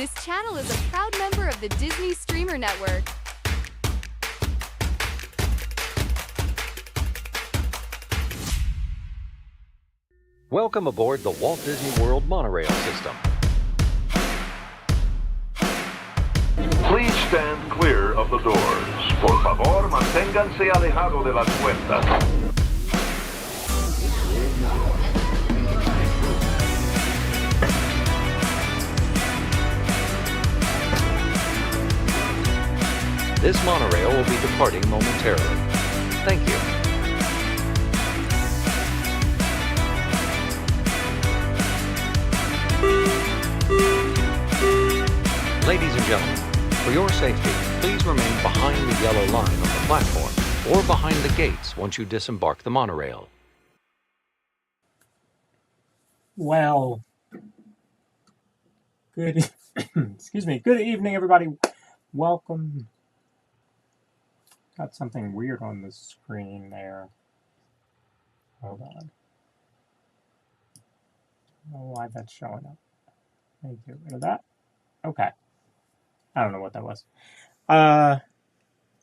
This channel is a proud member of the Disney Streamer Network. Welcome aboard the Walt Disney World Monorail system. Please stand clear of the doors. Por favor, manténganse alejado de las puertas. This monorail will be departing momentarily. Thank you. Ladies and gentlemen, for your safety, please remain behind the yellow line on the platform or behind the gates once you disembark the monorail. Well, good evening, everybody. Welcome. Got something weird on the screen there. Hold on. I don't know why that's showing up. Let me get rid of that. Okay. I don't know what that was.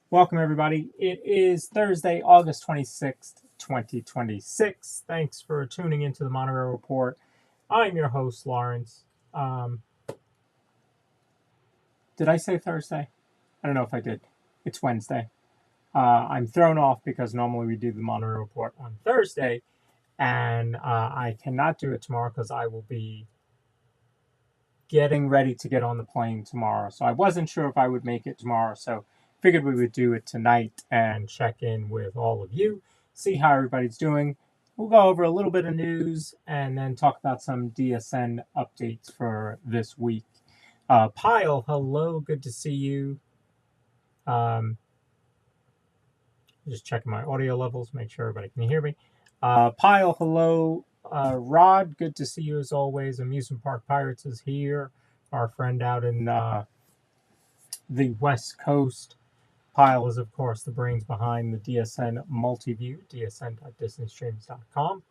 Welcome, everybody. It is Thursday, August 26th, 2026. Thanks for tuning into the Monorail Report. I'm your host, Lawrence. Did I say Thursday? I don't know if I did. It's Wednesday. I'm thrown off because normally we do the Monorail Report on Thursday, and I cannot do it tomorrow because I will be getting ready to get on the plane tomorrow. So I wasn't sure if I would make it tomorrow, so figured we would do it tonight and check in with all of you, see how everybody's doing. We'll go over a little bit of news and then talk about some DSN updates for this week. Pyle, hello, good to see you. Just checking my audio levels, make sure everybody can hear me. Pyle, hello. Rod, good to see you as always. Amusement Park Pirates is here. Our friend out in the West Coast. Pyle is, of course, the brains behind the DSN Multiview, dsn.disneystreams.com.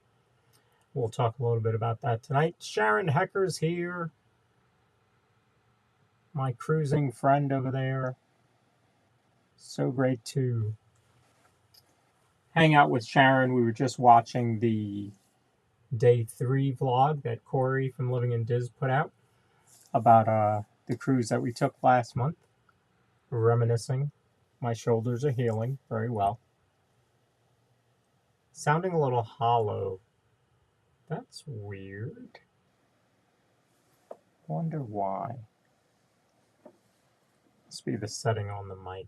We'll talk a little bit about that tonight. Sharon Hecker's here. My cruising friend over there. So great to hang out with Sharon. We were just watching the Day 3 vlog that Corey from Living in Diz put out about the cruise that we took last month. Reminiscing. My shoulders are healing very well. Sounding a little hollow. That's weird. Wonder why. Must be the setting on the mic.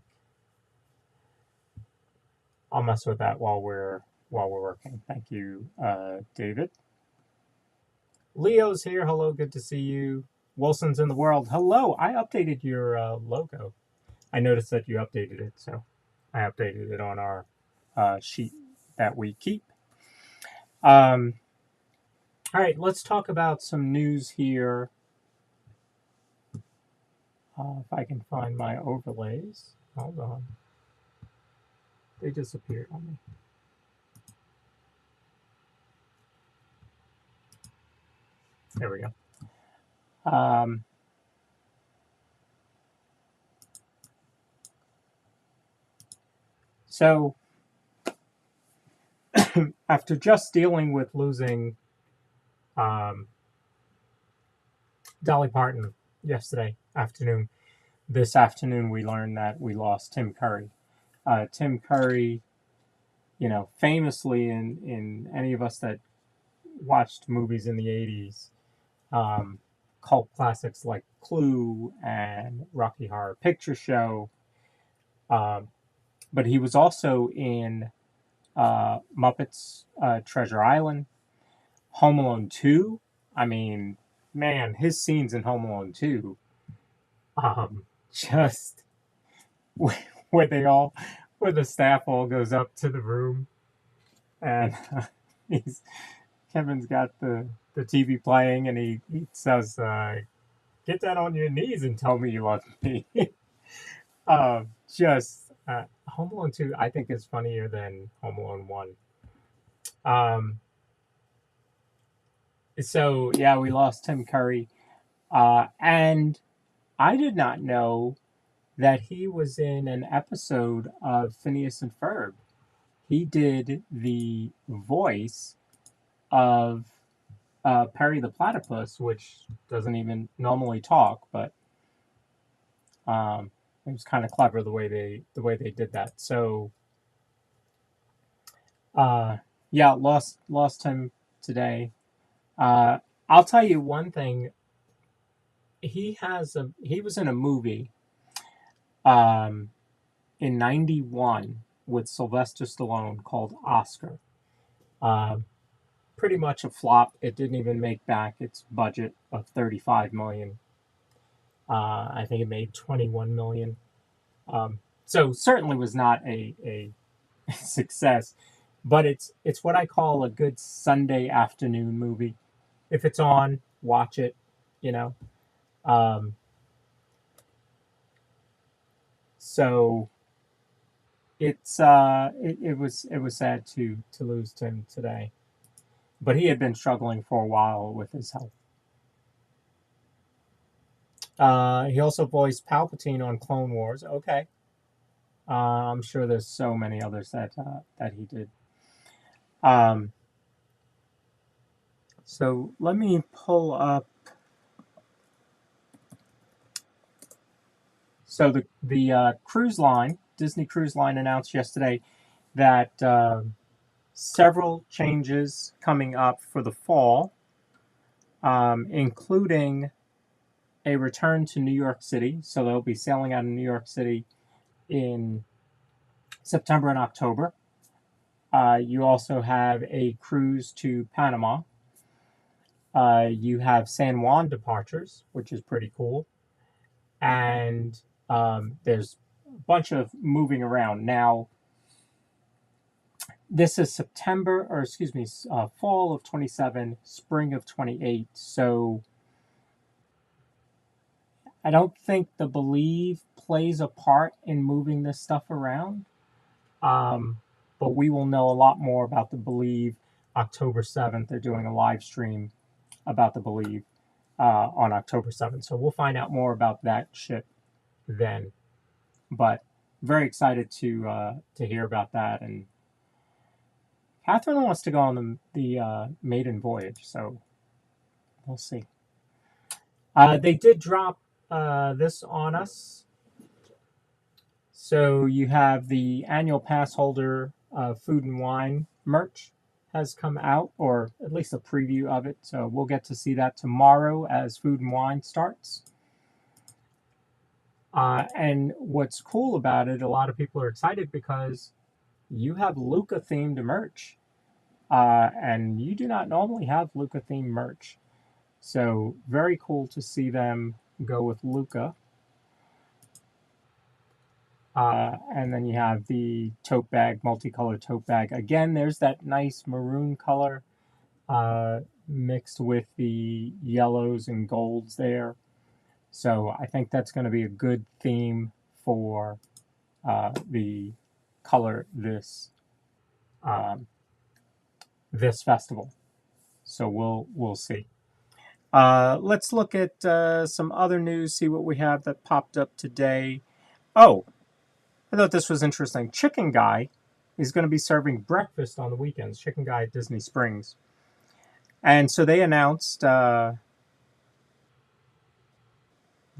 I'll mess with that while we're working. Thank you, David. Leo's here. Hello, good to see you. Wilson's in the world. Hello, I updated your logo. I noticed that you updated it, so I updated it on our sheet that we keep. All right, let's talk about some news here. If I can find my overlays. Hold on. They disappeared on me. There we go. So, after just dealing with losing Dolly Parton yesterday afternoon, this afternoon we learned that we lost Tim Curry. Tim Curry, famously in any of us that watched movies in the 80s, cult classics like Clue and Rocky Horror Picture Show. But he was also in Muppets Treasure Island, Home Alone 2. I mean, man, his scenes in Home Alone 2, just where the staff all goes up to the room and Kevin's got the TV playing and he says, get down on your knees and tell me you love me. Home Alone 2, I think, is funnier than Home Alone 1. So, yeah, we lost Tim Curry. And I did not know that he was in an episode of Phineas and Ferb. He did the voice of Perry the Platypus, which doesn't even normally talk, but it was kind of clever the way they did that. So yeah, lost him today. I'll tell you one thing. He was in a movie in '91 with Sylvester Stallone called Oscar. Pretty much a flop. It didn't even make back its budget of $35 million. I think it made $21 million. So certainly was not a success, but it's what I call a good Sunday afternoon movie. If it's on, watch it. You know. So it was sad to lose him today, but he had been struggling for a while with his health. He also voiced Palpatine on Clone Wars. Okay. I'm sure there's so many others that he did. So let me pull up. So the cruise line, Disney Cruise Line, announced yesterday that several changes coming up for the fall, including a return to New York City. So they'll be sailing out of New York City in September and October. You also have a cruise to Panama. You have San Juan departures, which is pretty cool. And there's a bunch of moving around. Now, this is fall of 27, spring of 28. So I don't think the Believe plays a part in moving this stuff around. But we will know a lot more about the Believe October 7th. They're doing a live stream about the Believe on October 7th. So we'll find out more about that ship then. But very excited to hear about that. And Catherine wants to go on the maiden voyage, so we'll see. They did drop this on us. So you have the annual pass holder Food and Wine merch has come out, or at least a preview of it. So we'll get to see that tomorrow as Food and Wine starts. And what's cool about it, a lot of people are excited because you have Luca themed merch. And you do not normally have Luca themed merch. So very cool to see them go with Luca. And then you have the tote bag, multicolored tote bag. Again, there's that nice maroon color mixed with the yellows and golds there. So I think that's going to be a good theme for the color this festival. So we'll see. Let's look at some other news, see what we have that popped up today. Oh, I thought this was interesting. Chicken Guy is going to be serving breakfast on the weekends. Chicken Guy at Disney Springs. And so they announced they're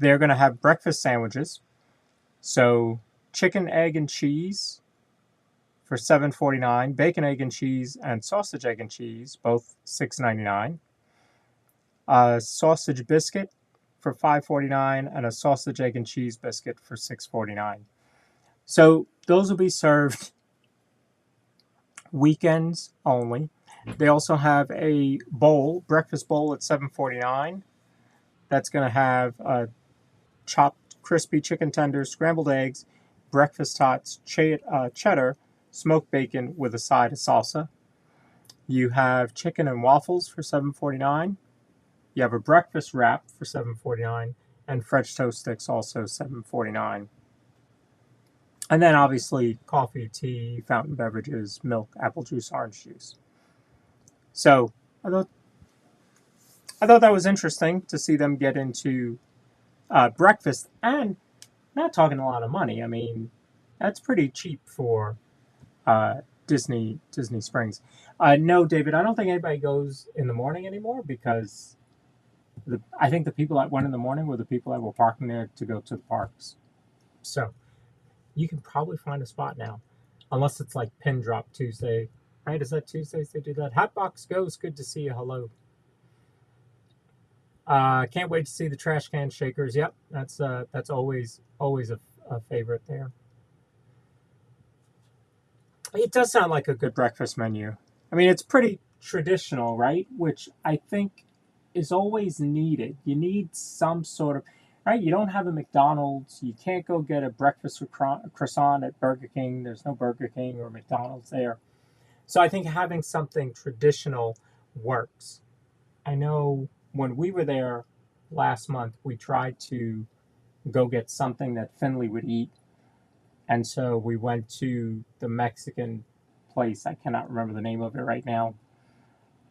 going to have breakfast sandwiches. So chicken, egg, and cheese for $7.49. Bacon, egg, and cheese, and sausage, egg, and cheese, both $6.99. Sausage biscuit for $5.49 and a sausage, egg, and cheese biscuit for $6.49. So those will be served weekends only. They also have a bowl, breakfast bowl at $7.49. That's going to have chopped crispy chicken tenders, scrambled eggs, breakfast tots, cheddar, smoked bacon with a side of salsa. You have chicken and waffles for $7.49. You have a breakfast wrap for $7.49, and French toast sticks also $7.49. And then obviously coffee, tea, fountain beverages, milk, apple juice, orange juice. So I thought that was interesting to see them get into breakfast, and not talking a lot of money. I mean, that's pretty cheap for Disney Springs. No, David, I don't think anybody goes in the morning anymore because I think the people that went in the morning were the people that were parking there to go to the parks. So you can probably find a spot now, unless it's like Pin Drop Tuesday. Right? Is that Tuesdays they do that? Hotbox Goes, good to see you. Hello. Can't wait to see the trash can shakers. Yep, that's always a favorite there. It does sound like a good breakfast menu. I mean, it's pretty traditional, right? Which I think is always needed. You need some sort of, right? You don't have a McDonald's. You can't go get a breakfast croissant at Burger King. There's no Burger King or McDonald's there. So I think having something traditional works. I know when we were there last month, we tried to go get something that Finley would eat. And so we went to the Mexican place. I cannot remember the name of it right now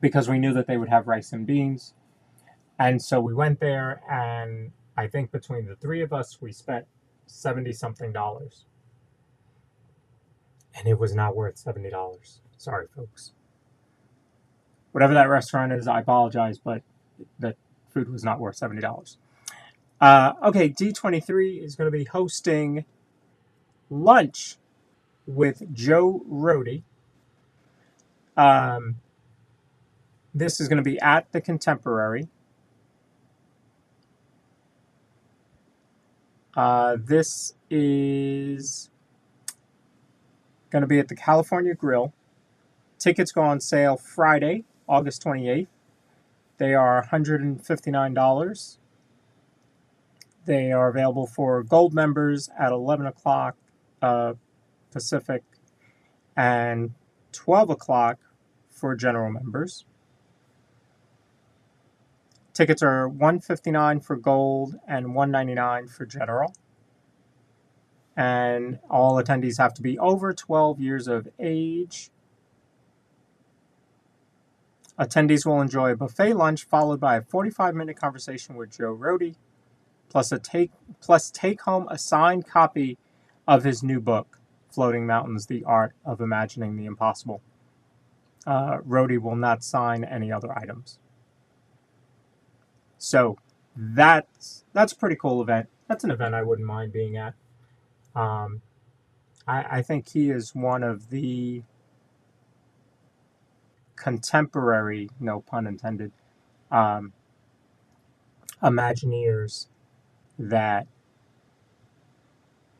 because we knew that they would have rice and beans. And so we went there, and I think between the three of us, we spent $70-something. And it was not worth $70. Sorry, folks. Whatever that restaurant is, I apologize, but that food was not worth $70. Okay, D23 is going to be hosting lunch with Joe Rohde. This is going to be at the Contemporary. This is going to be at the California Grill. Tickets go on sale Friday, August 28th. They are $159. They are available for gold members at 11 o'clock Pacific and 12 o'clock for general members. Tickets are $159 for gold and $199 for general. And all attendees have to be over 12 years of age. Attendees will enjoy a buffet lunch followed by a 45-minute conversation with Joe Rohde, plus take home a signed copy of his new book, Floating Mountains: The Art of Imagining the Impossible. Rohde will not sign any other items. So that's a pretty cool event. That's an event I wouldn't mind being at. I think he is one of the contemporary, no pun intended, Imagineers that,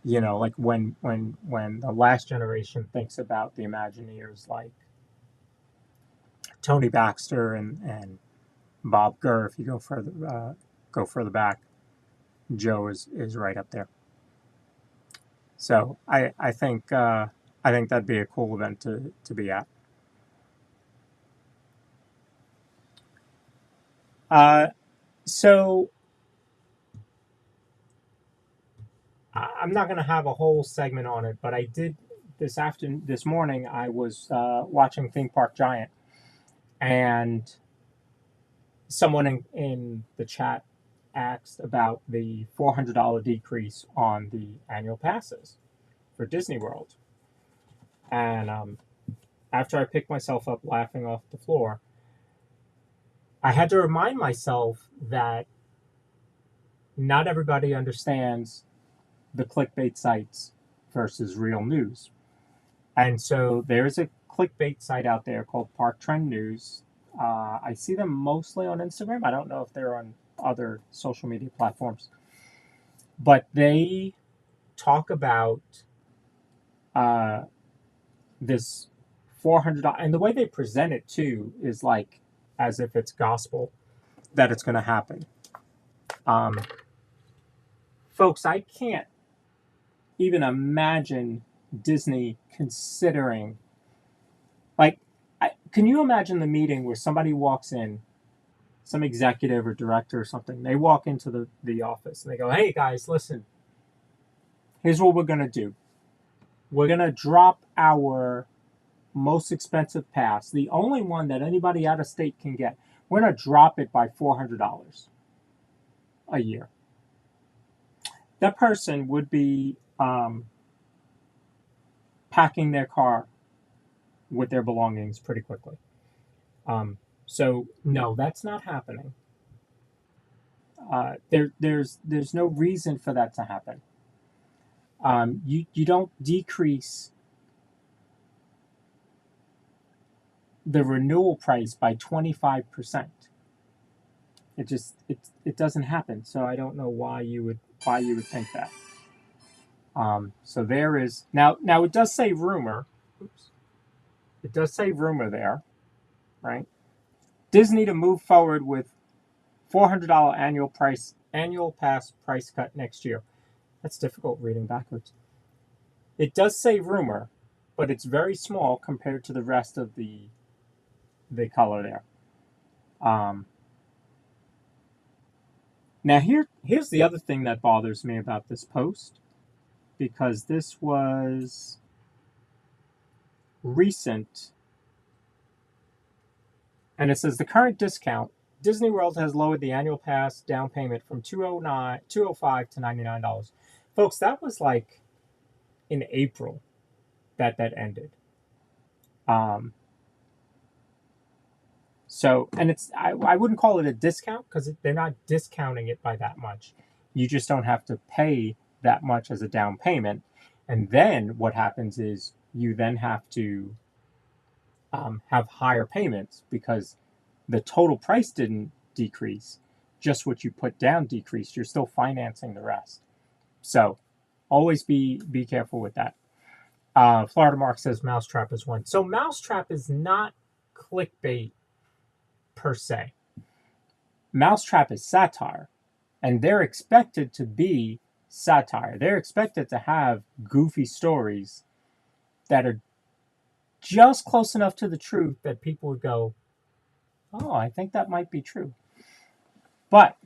you know, like when the last generation thinks about the Imagineers, like Tony Baxter and Bob Gurr, if you go further back, Joe is right up there. So I think that'd be a cool event to be at. So I'm not going to have a whole segment on it, but I did this morning. I was watching Theme Park Giant, and someone in the chat asked about the $400 decrease on the annual passes for Disney World. And after I picked myself up laughing off the floor, I had to remind myself that not everybody understands the clickbait sites versus real news. And so there's a clickbait site out there called Park Trend News. I see them mostly on Instagram. I don't know if they're on other social media platforms. But they talk about this $400. And the way they present it, too, is like as if it's gospel that it's going to happen. Folks, I can't even imagine Disney considering, like, can you imagine the meeting where somebody walks in, some executive or director or something, they walk into the office and they go, hey guys, listen, here's what we're going to do. We're going to drop our most expensive pass, the only one that anybody out of state can get. We're going to drop it by $400 a year. that person would be packing their car with their belongings pretty quickly. So no, that's not happening. There's no reason for that to happen. You don't decrease the renewal price by 25%. It doesn't happen. So I don't know why you would think that. So there is now it does say rumor. Oops. It does say rumor there, right? Disney to move forward with $400 annual pass price cut next year. That's difficult reading backwards. It does say rumor, but it's very small compared to the rest of the color there. Now here's the other thing that bothers me about this post, because this was recent, and it says the current discount. Disney World has lowered the annual pass down payment from $205 to $99. Folks, that was like in April that ended. So, and it's I wouldn't call it a discount, because they're not discounting it by that much. You just don't have to pay that much as a down payment. And then what happens is you then have to have higher payments, because the total price didn't decrease, just what you put down decreased. You're still financing the rest. So always be careful with that. Florida Mark says Mousetrap is one. So Mousetrap is not clickbait per se. Mousetrap is satire, and they're expected to be satire. They're expected to have goofy stories that are just close enough to the truth that people would go, oh, I think that might be true. But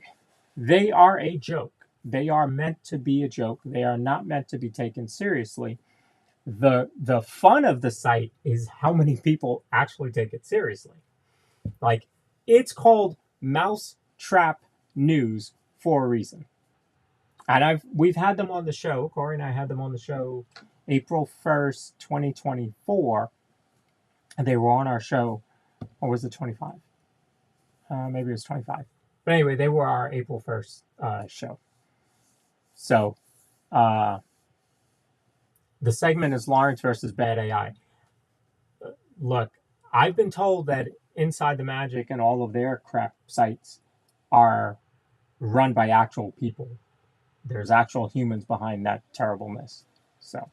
they are a joke. They are meant to be a joke. They are not meant to be taken seriously. The fun of the site is how many people actually take it seriously. Like, it's called Mousetrap News for a reason. And we've had them on the show. Corey and I had them on the show April 1st, 2024. And they were on our show. Or was it 25? Maybe it was 25. But anyway, they were our April 1st show. So, the segment is Lawrence versus Bad AI. Look, I've been told that Inside the Magic and all of their crap sites are run by actual people. There's actual humans behind that terribleness. So,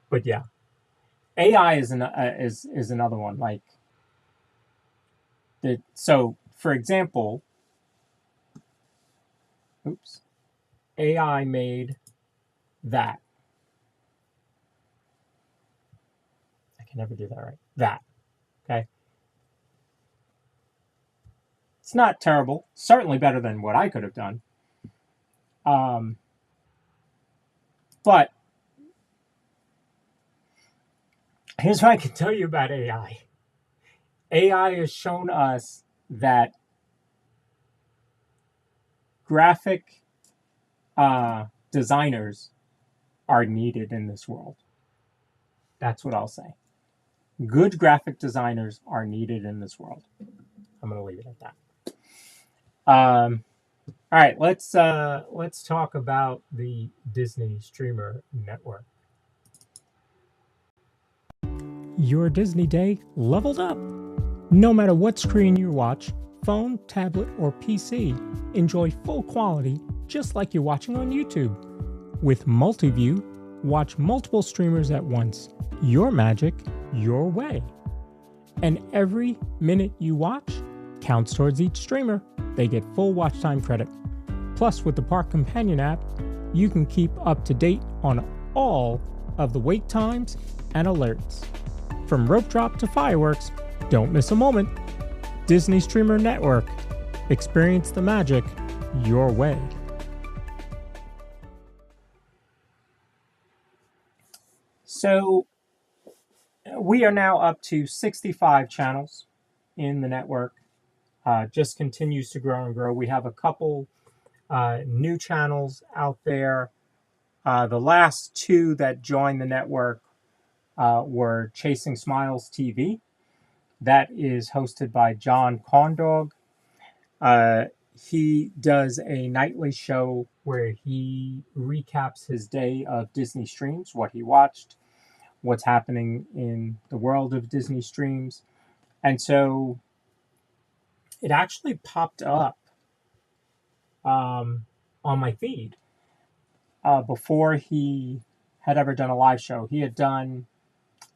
but yeah, AI is another one. Like, so for example, AI made that. I can never do that right. That. Okay. It's not terrible. Certainly better than what I could have done. But here's what I can tell you about AI. AI has shown us that graphic designers are needed in this world. That's what I'll say. Good graphic designers are needed in this world. I'm going to leave it at that. All right, let's talk about the Disney Streamer Network. Your Disney day leveled up. No matter what screen you watch, phone, tablet, or PC, enjoy full quality just like you're watching on YouTube. With Multiview, watch multiple streamers at once. Your magic, your way. And every minute you watch counts towards each streamer. They get full watch time credit. Plus, with the Park Companion app, you can keep up to date on all of the wait times and alerts. From rope drop to fireworks, don't miss a moment. Disney Streamer Network. Experience the magic your way. So, we are now up to 65 channels in the network. Just continues to grow and grow. We have a couple new channels out there. The last two that joined the network were Chasing Smiles TV. That is hosted by John Condog. He does a nightly show where he recaps his day of Disney streams, what he watched, what's happening in the world of Disney streams. And so it actually popped up on my feed before he had ever done a live show. He had done,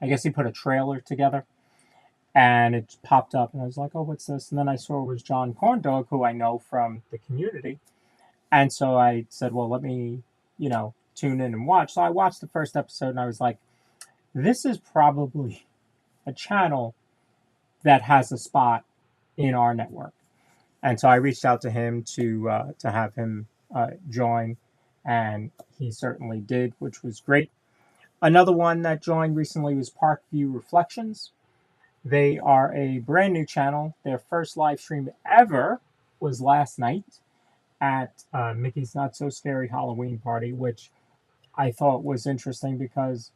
I guess he put a trailer together and it popped up and I was like, oh, what's this? And then I saw it was John Corndog, who I know from the community. And so I said, well, let me, tune in and watch. So I watched the first episode and I was like, this is probably a channel that has a spot in our network. And so I reached out to him to have him join, and he certainly did, which was great. Another one that joined recently was Parkview Reflections. They are a brand new channel. Their first live stream ever was last night at Mickey's Not So Scary Halloween Party, which I thought was interesting because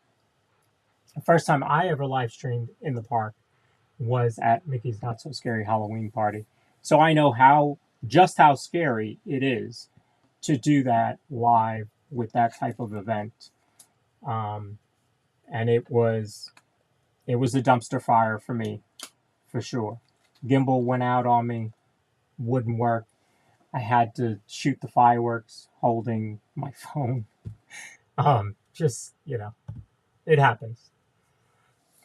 the first time I ever live streamed in the park was at Mickey's Not So Scary Halloween Party. So I know just how scary it is to do that live with that type of event. And it was a dumpster fire for me, for sure. Gimbal went out on me, wouldn't work. I had to shoot the fireworks holding my phone. It happens.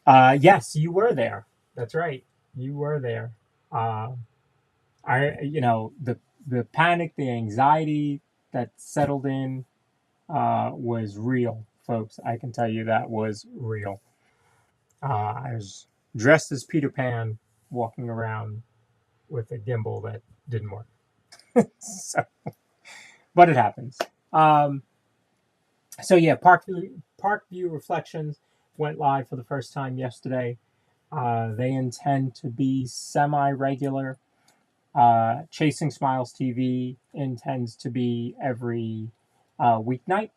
Yes, you were there. That's right. You were there. The panic, the anxiety that settled in was real, folks. I can tell you that was real. I was dressed as Peter Pan, walking around with a gimbal that didn't work. But it happens. Parkview Reflections went live for the first time yesterday. They intend to be semi-regular. Chasing Smiles TV intends to be every weeknight.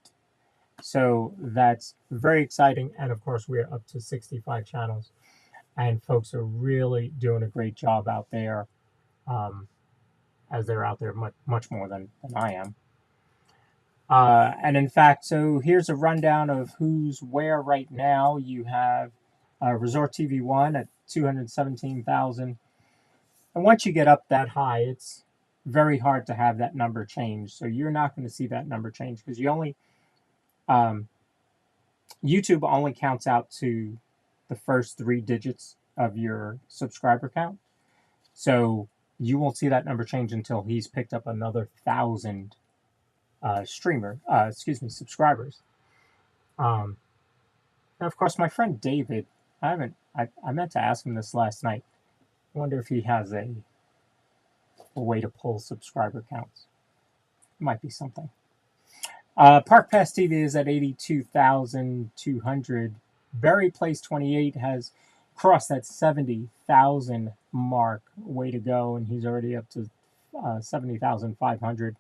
So that's very exciting. And of course, we're up to 65 channels. And folks are really doing a great job out there, as they're out there much more than I am. And in fact, so here's a rundown of who's where right now. You have Resort TV 1 at 217,000. And once you get up that high, it's very hard to have that number change. So you're not going to see that number change because YouTube only counts out to the first 3 digits of your subscriber count. So you won't see that number change until he's picked up another 1,000 subscribers. Now, of course, my friend David, I meant to ask him this last night. I wonder if he has a way to pull subscriber counts. It might be something. Park Pass TV is at 82,200. Berry Place 28 has crossed that 70,000 mark. Way to go, and he's already up to 70,500.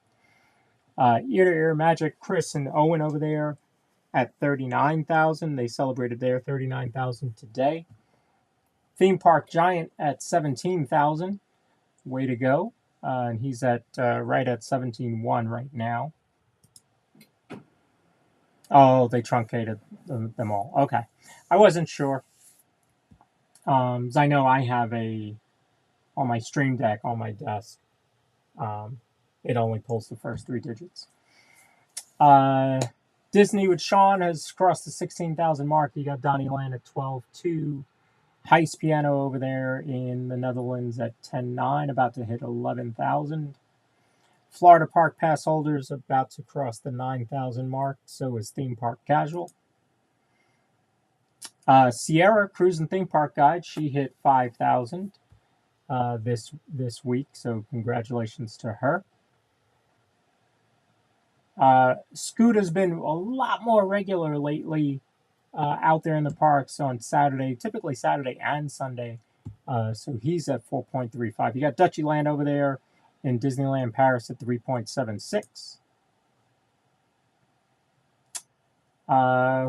Ear to Ear Magic, Chris and Owen over there at 39,000. They celebrated their 39,000 today. Theme Park Giant at 17,000. Way to go. And he's at right at 17.1 right now. Oh, they truncated them all. Okay. I wasn't sure. As I know I have on my Stream Deck on my desk, it only pulls the first 3 digits. Disney with Sean has crossed the 16,000 mark. You got Donnie Land at 12.2. Heist Piano over there in the Netherlands at 10.9, about to hit 11,000. Florida Park Pass holders about to cross the 9,000 mark. So is Theme Park Casual. Sierra Cruise and Theme Park Guide, she hit 5,000 this week. So congratulations to her. Scoot has been a lot more regular lately out there in the parks on Saturday, typically Saturday and Sunday. So he's at 4.35. You got Dutchy Land over there in Disneyland Paris at 3.76.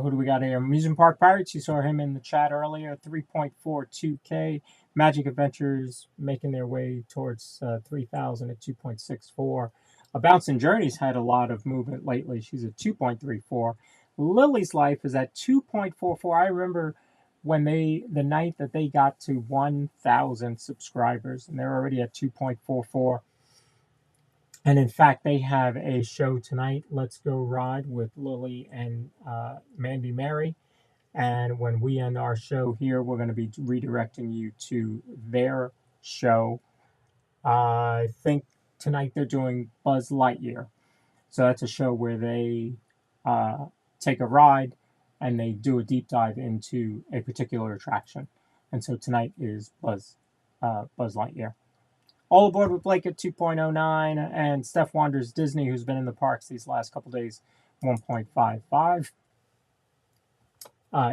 Who do we got here? Amusement Park Pirates. You saw him in the chat earlier. 3.42K. Magic Adventures making their way towards 3,000 at 2.64. A Bouncing Journeys had a lot of movement lately. She's at 2.34. Lily's Life is at 2.44. I remember when the night that they got to 1,000 subscribers, and they're already at 2.44. And in fact, they have a show tonight, Let's Go Ride, with Lily and Mandy Mary. And when we end our show here, we're going to be redirecting you to their show. I think tonight they're doing Buzz Lightyear. So that's a show where they take a ride and they do a deep dive into a particular attraction. And so tonight is Buzz Lightyear. All Aboard with Blake at 2.09, and Steph Wanders Disney, who's been in the parks these last couple days, 1.55.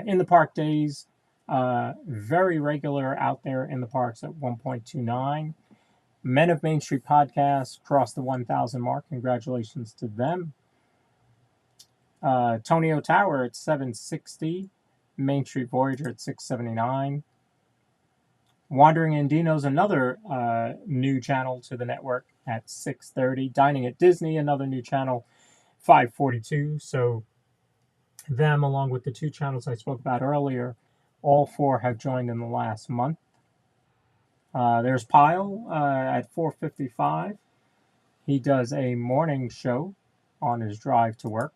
In the park days, very regular out there in the parks at 1.29. Men of Main Street podcast crossed the 1,000 mark. Congratulations to them. Tonio Tower at 760. Main Street Voyager at 679. Wandering Andino's another new channel to the network at 630. Dining at Disney, another new channel, 542. So them, along with the two channels I spoke about earlier, all four have joined in the last month. There's Pyle at 455. He does a morning show on his drive to work.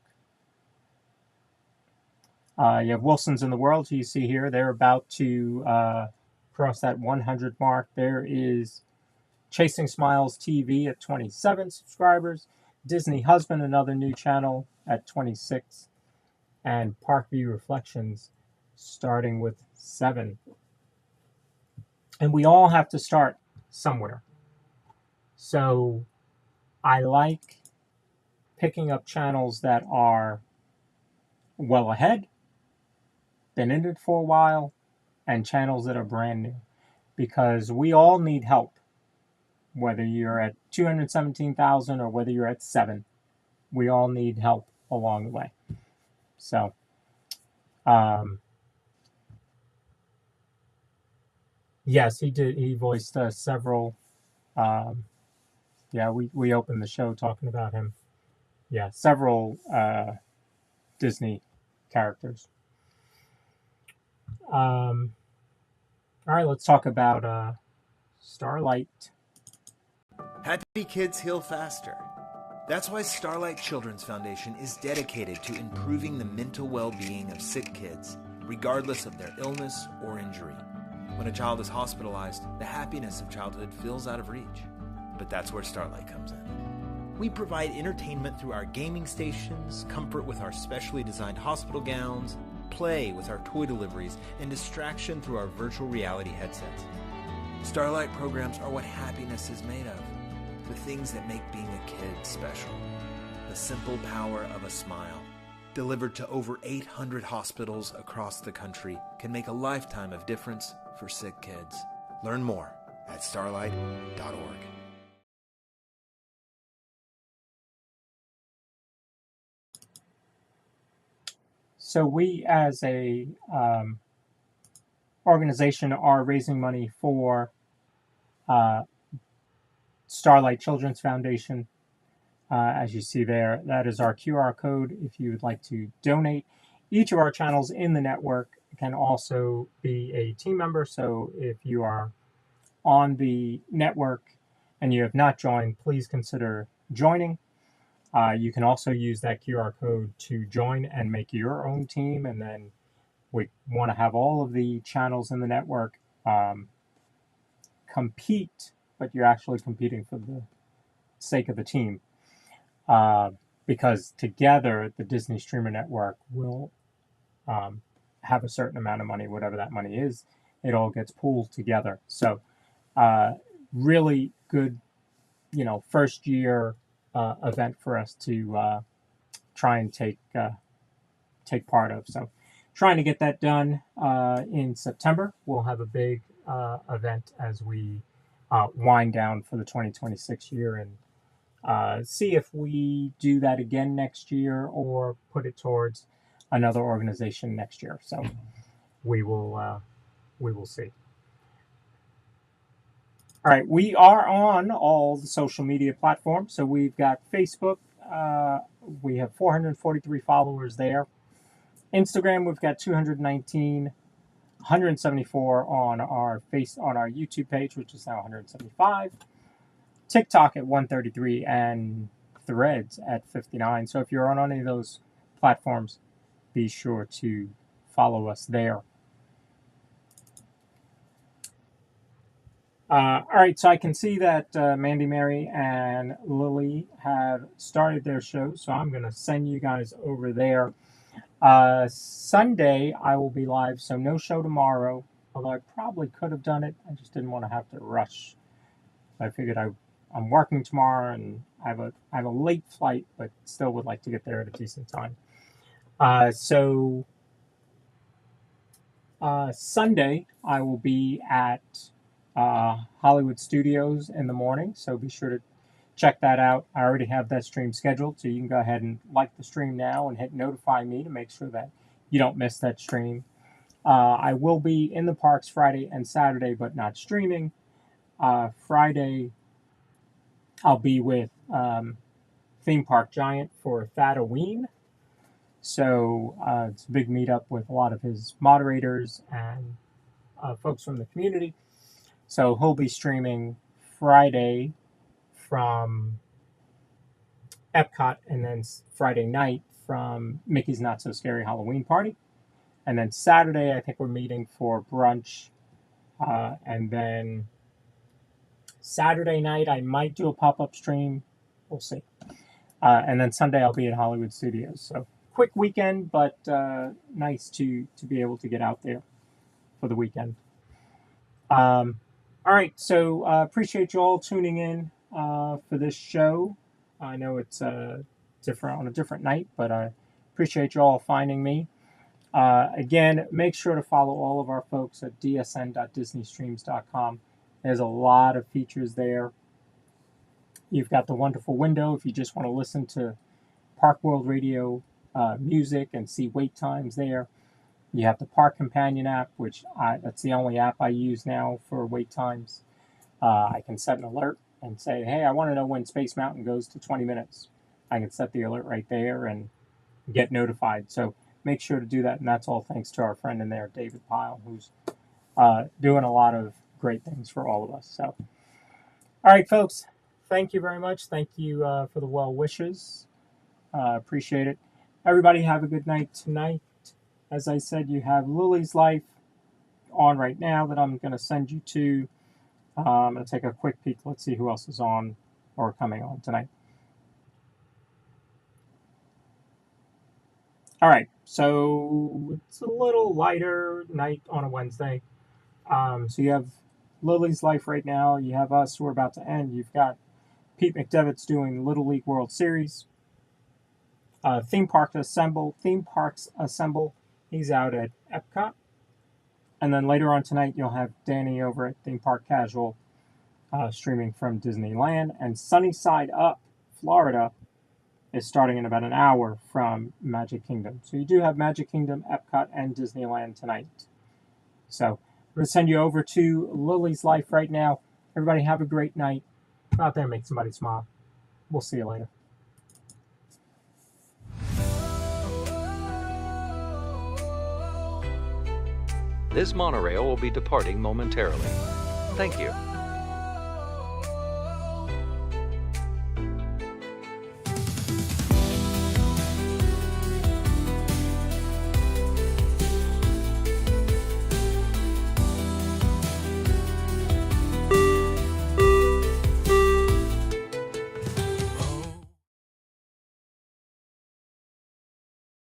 You have Wilson's in the World, you see here. They're about to cross that 100 mark. There is Chasing Smiles TV at 27 subscribers. Disney Husband, another new channel, at 26. And Parkview Reflections starting with 7. And we all have to start somewhere. So I like picking up channels that are well ahead, been in it for a while, and channels that are brand new, because we all need help, whether you're at 217,000 or whether you're at 7. We all need help along the way. So yes, he did. He voiced several. Yeah, we opened the show talking about him. Yeah, several Disney characters. All right, let's talk about Starlight. Happy kids heal faster. That's why Starlight Children's Foundation is dedicated to improving the mental well-being of sick kids, regardless of their illness or injury. When a child is hospitalized, the happiness of childhood feels out of reach. But that's where Starlight comes in. We provide entertainment through our gaming stations, comfort with our specially designed hospital gowns, play with our toy deliveries, and distraction through our virtual reality headsets. Starlight programs are what happiness is made of. The things that make being a kid special. The simple power of a smile, delivered to over 800 hospitals across the country, can make a lifetime of difference for sick kids. Learn more at starlight.org. So we, as a organization, are raising money for Starlight Children's Foundation. As you see there, that is our QR code if you would like to donate. Each of our channels in the network can also be a team member. So if you are on the network and you have not joined, please consider joining. You can also use that QR code to join and make your own team. And then we want to have all of the channels in the network compete, but you're actually competing for the sake of the team. Because together, the Disney Streamer Network will have a certain amount of money, whatever that money is. It all gets pooled together. So really good, first year event for us to try and take part of. So trying to get that done in September. We'll have a big event as we wind down for the 2026 year and see if we do that again next year or put it towards another organization next year. So we will see. All right, we are on all the social media platforms. So we've got Facebook. We have 443 followers there. Instagram, we've got 219, 174 on our YouTube page, which is now 175. TikTok at 133 and Threads at 59. So if you're on any of those platforms, be sure to follow us there. All right, so I can see that Mandy, Mary, and Lily have started their show, so I'm going to send you guys over there. Sunday, I will be live, so no show tomorrow, although I probably could have done it. I just didn't want to have to rush. I figured I'm working tomorrow, and I have a late flight, but still would like to get there at a decent time. Sunday, I will be at Hollywood Studios in the morning, so be sure to check that out. I already have that stream scheduled, so you can go ahead and like the stream now and hit notify me to make sure that you don't miss that stream. I will be in the parks Friday and Saturday, but not streaming. Friday, I'll be with Theme Park Giant for Thadoween. So it's a big meetup with a lot of his moderators and folks from the community. So he'll be streaming Friday from Epcot, and then Friday night from Mickey's Not So Scary Halloween Party. And then Saturday, I think we're meeting for brunch. And then Saturday night, I might do a pop-up stream. We'll see. And then Sunday, I'll be at Hollywood Studios. So quick weekend, but nice to be able to get out there for the weekend. All right, so appreciate you all tuning in for this show. I know it's different on a different night, but I appreciate you all finding me. Again, make sure to follow all of our folks at dsn.disneystreams.com. There's a lot of features there. You've got the wonderful window if you just want to listen to Park World Radio music and see wait times there. You have the Park Companion app, which that's the only app I use now for wait times. I can set an alert and say, hey, I want to know when Space Mountain goes to 20 minutes. I can set the alert right there and get notified. So make sure to do that. And that's all thanks to our friend in there, David Pyle, who's doing a lot of great things for all of us. So, all right, folks, thank you very much. Thank you for the well wishes. Appreciate it. Everybody have a good night tonight. As I said, you have Lily's Life on right now that I'm going to send you to. I'm going to take a quick peek. Let's see who else is on or coming on tonight. All right, so it's a little lighter night on a Wednesday. So you have Lily's Life right now. You have us who are about to end. You've got Pete McDevitt's doing Little League World Series. Theme Parks Assemble. He's out at Epcot. And then later on tonight, you'll have Danny over at Theme Park Casual streaming from Disneyland. And Sunny Side Up, Florida, is starting in about an hour from Magic Kingdom. So you do have Magic Kingdom, Epcot, and Disneyland tonight. So I'm going to send you over to Lily's Life right now. Everybody have a great night. Go out there and make somebody smile. We'll see you later. This monorail will be departing momentarily. Thank you.